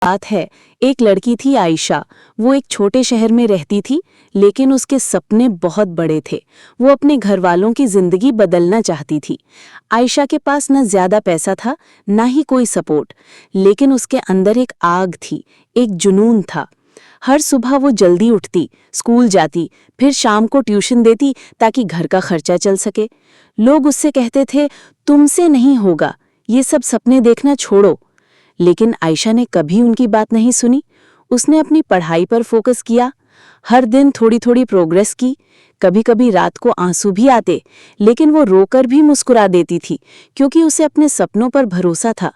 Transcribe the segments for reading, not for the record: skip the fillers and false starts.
बात है। एक लड़की थी आयशा। वो एक छोटे शहर में रहती थी, लेकिन उसके सपने बहुत बड़े थे। वो अपने घर वालों की जिंदगी बदलना चाहती थी। आयशा के पास न ज्यादा पैसा था, ना ही कोई सपोर्ट, लेकिन उसके अंदर एक आग थी, एक जुनून था। हर सुबह वो जल्दी उठती, स्कूल जाती, फिर शाम को ट्यूशन देती ताकि घर का खर्चा चल सके। लोग उससे कहते थे, तुमसे नहीं होगा, ये सब सपने देखना छोड़ो। लेकिन आयशा ने कभी उनकी बात नहीं सुनी। उसने अपनी पढ़ाई पर फोकस किया, हर दिन थोड़ी थोड़ी प्रोग्रेस की। कभी कभी रात को आंसू भी आते, लेकिन वो रोकर भी मुस्कुरा देती थी, क्योंकि उसे अपने सपनों पर भरोसा था।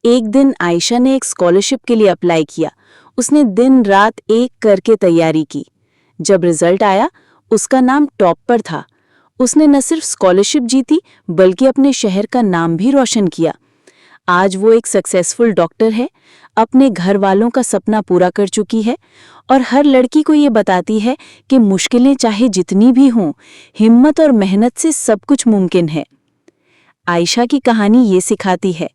एक दिन आयशा ने एक स्कॉलरशिप के लिए अप्लाई किया। उसने दिन रात एक करके तैयारी की। जब रिजल्ट आया, उसका नाम टॉप पर था। उसने न सिर्फ स्कॉलरशिप जीती, बल्कि अपने शहर का नाम भी रोशन किया। आज वो एक सक्सेसफुल डॉक्टर है, अपने घर वालों का सपना पूरा कर चुकी है, और हर लड़की को ये बताती है कि मुश्किलें चाहे जितनी भी हों, हिम्मत और मेहनत से सब कुछ मुमकिन है। आयशा की कहानी ये सिखाती है,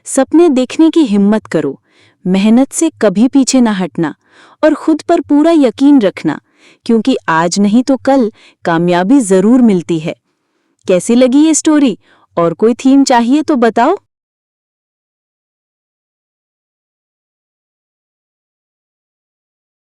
सपने देखने की हिम्मत करो, मेहनत से कभी पीछे ना हटना, और खुद पर पूरा यकीन रखना, क्योंकि आज नहीं तो कल कामयाबी जरूर मिलती है। कैसी लगी ये स्टोरी? और कोई थीम चाहिए तो बताओ।